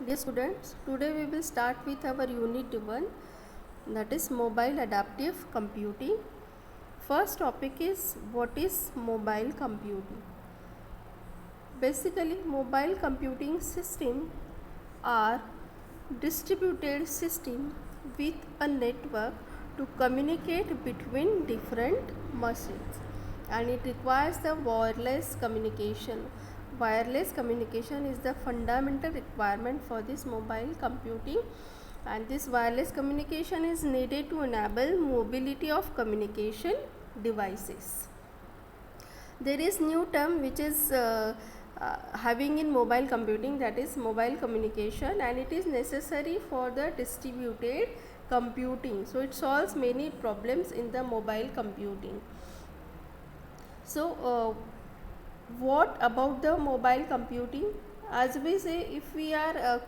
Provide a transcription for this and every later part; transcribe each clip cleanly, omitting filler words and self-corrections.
Dear students, today we will start with our unit 1, that is mobile adaptive computing. First topic is what is mobile computing. Basically, mobile computing system are distributed system with a network to communicate between different machines, and it requires the wireless communication. Wireless communication is the fundamental requirement for this mobile computing, and this wireless communication is needed to enable mobility of communication devices. There is new term which is having in mobile computing, that is mobile communication, and it is necessary for the distributed computing. So it solves many problems in the mobile computing. So what about the mobile computing? As we say, if we are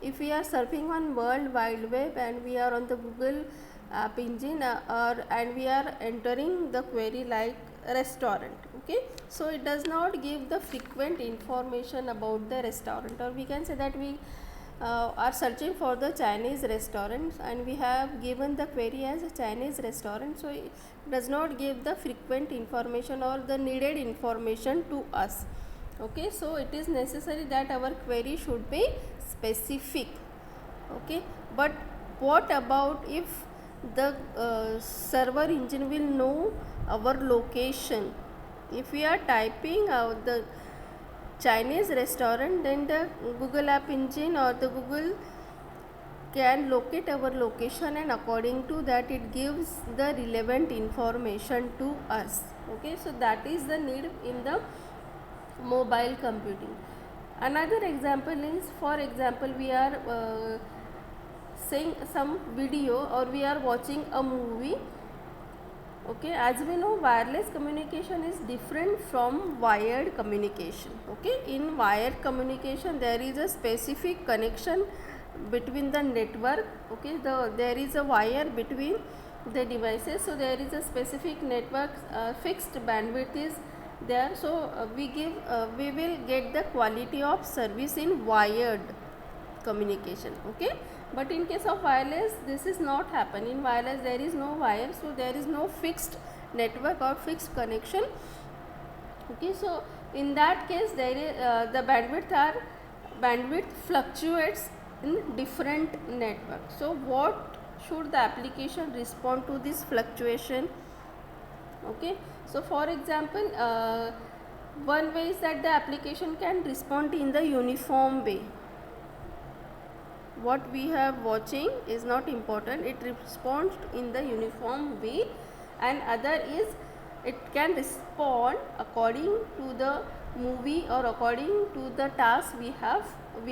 if we are surfing on World Wide Web and we are on the Google app engine, and we are entering the query like restaurant, okay, so it does not give the frequent information about the restaurant, or we can say that we are searching for the Chinese restaurants and we have given the query as a Chinese restaurant, so it does not give the frequent information or the needed information to us. Okay, so it is necessary that our query should be specific. Okay, but what about if the server engine will know our location? If we are typing out the Chinese restaurant, then the Google app engine or the Google can locate our location, and according to that it gives the relevant information to us. Okay, so that is the need in the mobile computing. Another example is, for example, we are seeing some video or we are watching a movie. Okay, as we know, wireless communication is different from wired communication. Okay, in wired communication there is a specific connection between the network. Okay, there is a wire between the devices, so there is a specific network, fixed bandwidth is there, so we will get the quality of service in wired communication. Okay, but in case of wireless this is not happen. In wireless there is no wire, so there is no fixed network or fixed connection. Okay, so in that case there is the bandwidth fluctuates in different networks. So what should the application respond to this fluctuation? Okay, so for example, one way is that the application can respond in the uniform way. What we have watching is not important, it responds in the uniform way, and other is it can respond according to the movie or according to the task we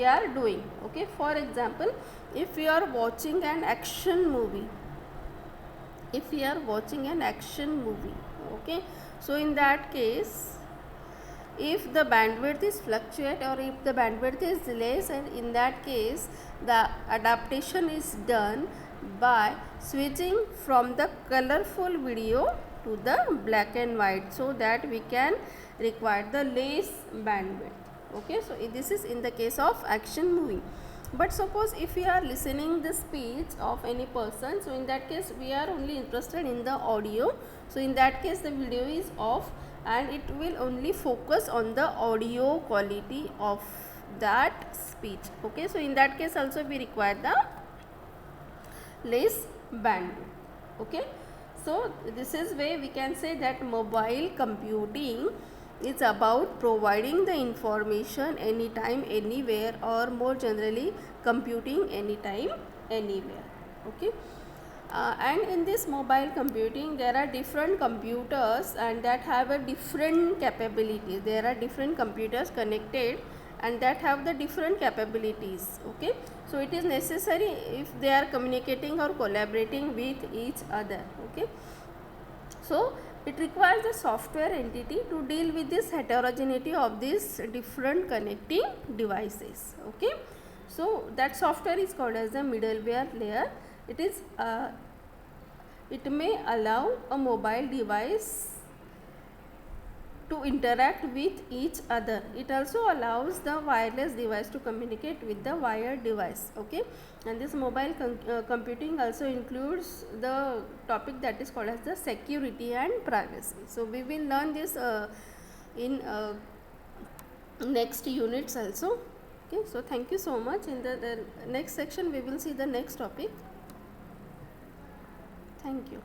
are doing. Okay, for example, if we are watching an action movie, okay, so in that case, if the bandwidth is fluctuate or if the bandwidth is less, and in that case the adaptation is done by switching from the colorful video to the black and white, so that we can require the less bandwidth. Okay, so this is in the case of action movie. But suppose if we are listening the speech of any person, so in that case we are only interested in the audio, so in that case the video is off and it will only focus on the audio quality of that speech. Okay, so in that case also we require the less bandwidth. Okay, so this is where we can say that mobile computing is about providing the information anytime, anywhere, or more generally computing anytime, anywhere. Okay, and in this mobile computing there are different computers and that have a different capabilities. There are different computers connected and that have the different capabilities. Okay, so it is necessary if they are communicating or collaborating with each other. Okay, so it requires a software entity to deal with this heterogeneity of these different connecting devices. Okay, so that software is called as the middleware layer. It may allow a mobile device to interact with each other. It also allows the wireless device to communicate with the wired device. Okay, and this mobile computing also includes the topic that is called as the security and privacy. So we will learn this in next units also. Okay, so thank you so much. In the next section we will see the next topic. Thank you.